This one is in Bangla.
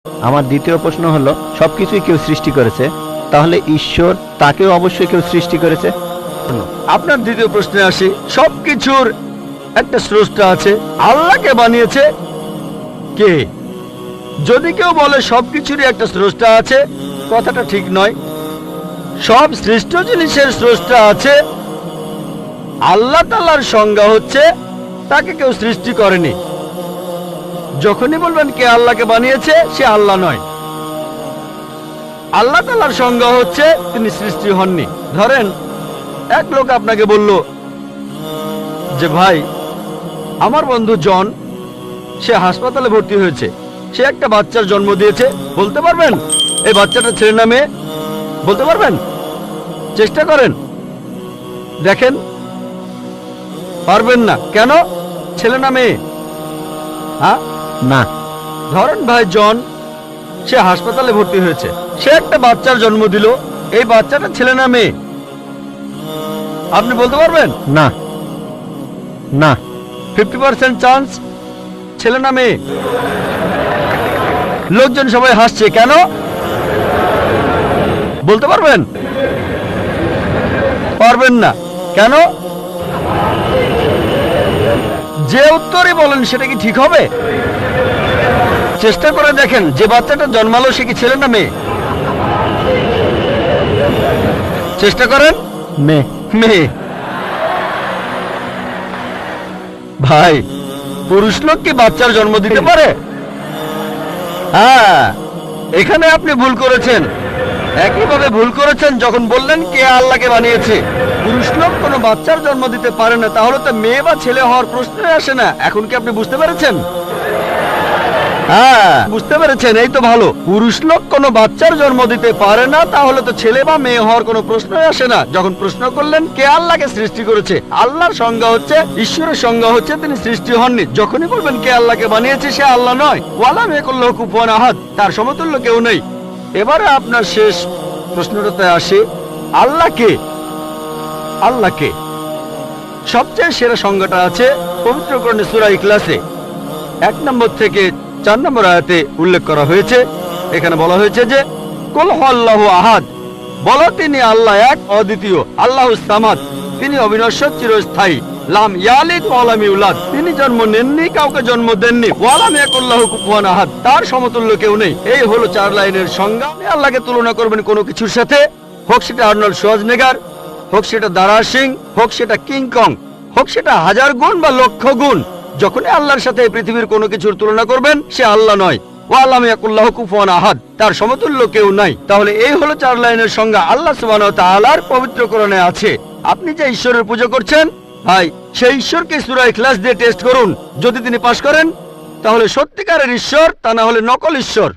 আমার দ্বিতীয় প্রশ্ন হলো, সবকিছুই কেউ সৃষ্টি করেছে, তাহলে ঈশ্বর তাকেও অবশ্যই কেউ সৃষ্টি করেছে। আপনার দ্বিতীয় প্রশ্নে আসি, সবকিছুর একটা স্রষ্টা আছে, আল্লাহকে বানিয়েছে কে? যদি কেউ বলে সবকিছুরই একটা স্রষ্টা আছে, কথাটা ঠিক নয়। সব সৃষ্ট জিনিসের স্রষ্টা আছে, আল্লাহ তাআলার সংজ্ঞা হচ্ছে তাকে কেউ সৃষ্টি করেনি। যখনই বলবেন কে আল্লাহকে বানিয়েছে, সে আল্লাহ নয়। আল্লাহ তাআলার সংজ্ঞা হচ্ছে তিনি সৃষ্টি হননি। ধরেন এক লোক আপনাকে বলল যে ভাই, আমার বন্ধু জন, সে হাসপাতালে ভর্তি হয়েছে, সে একটা বাচ্চার জন্ম দিয়েছে। বলতে পারবেন এই বাচ্চাটা ছেলে না মেয়ে? বলতে পারবেন? চেষ্টা করেন, দেখেন। পারবেন না কেন? ছেলে না মেয়ে? হ্যাঁ না। ধরেন ভাই জন, সে হাসপাতালে ভর্তি হয়েছে, সে একটা বাচ্চার জন্ম দিল, এই বাচ্চাটা ছেলে না মেয়ে? আপনি বলতে পারবেন? না না। 50% চান্স ছেলে না মেয়ে। লোকজন সবাই হাসছে কেন? বলতে পারবেন? পারবেন না কেন? যে উত্তরই বলেন সেটা কি ঠিক হবে? চেষ্টা করে দেখেন, যে বাচ্চাটা জন্মালো সে কি ছেলে না মেয়ে? চেষ্টা করেন। মেয়ে। মেয়ে। ভাই, পুরুষ লোক কি বাচ্চার জন্ম দিতে পারে? হ্যাঁ, এখানে আপনি ভুল করেছেন। একইভাবে ভুল করেছেন যখন বললেন কে আল্লাহকে বানিয়েছে। পুরুষ লোক কোনো বাচ্চার জন্ম দিতে পারে না, তাহলে তো মেয়ে বা ছেলে হওয়ার প্রশ্নই আসে না। এখন কি আপনি বুঝতে পেরেছেন? হ্যাঁ, বুঝতে পেরেছেন, এই তো ভালো। পুরুষ লোক কোনো বাচ্চার জন্ম দিতে পারে না, তাহলে তো ছেলে বা মেয়ে হওয়ার কোনো প্রশ্নই আসে না। যখন প্রশ্ন করলেন কে আল্লাহকে সৃষ্টি করেছে, আল্লাহর সংজ্ঞা হচ্ছে, ঈশ্বরের সংজ্ঞা হচ্ছে তিনি সৃষ্টি হননি। যখনই বলবেন কে আল্লাহকে বানিয়েছে, সে আল্লাহ নয়। ওয়ালাম ইয়াকুল লাহু কুফুয়ান আহাদ, তার সমতুল্য কেউ নেই। এবারে আপনার শেষ প্রশ্নটাতে আসি, আল্লাহ কে? আল্লাহ কে? সবচেয়ে সেরা সংজ্ঞাটা আছে পবিত্র কোরআনে সূরা ইখলাসে 1 নম্বর থেকে 4 নম্বর আয়াতে উল্লেখ করা হয়েছে। এখানে বলা হয়েছে যে কুল হুয়াল্লাহু আহাদ, বলো তিনি আল্লাহ এক, অদ্বিতীয়। আল্লাহুস সামাদ, তিনি অবিনশ্বর, চিরস্থায়ী। লাম ইয়ালিদ ওয়া লাম ইউলাদ, তিনি জন্ম নেননি, কাউকে জন্ম দেননি। ওয়া লাম ইয়াকুল লাহু কুফুয়ান আহাদ, তার সমতুল্য কেউ নেই। এই হলো 4 লাইনের সংজ্ঞা। আপনি আল্লাহকে তুলনা করবেন কোনো কিছুর সাথে, হোক সেটা আর্নল্ড শোয়ার্জনেগার, হোক সেটা দারা সিং, হোক সেটা কিং কং, হোক সেটা 1000 গুণ বা লক্ষ গুণ। যখনই আল্লাহর সাথে পৃথিবীর কোনো কিছুর তুলনা করবেন, সে আল্লাহ নয়। ওয়া লাম ইয়াকুল লাহু কুফুয়ান আহাদ, তার সমতুল্য কেউ নাই। তাহলে এই হলো 4 লাইনের সংজ্ঞা আল্লাহ সুবহানাহু ওয়া তাআলার পবিত্র কোরআনে আছে। আপনি যে ঈশ্বরের পূজা করছেন, ভাই, সেই ঈশ্বরকে সূরা ইখলাস দিয়ে টেস্ট করুন। যদি তিনি পাশ করেন, তাহলে সত্যিকারের ঈশ্বর, তা না হলে নকল ঈশ্বর।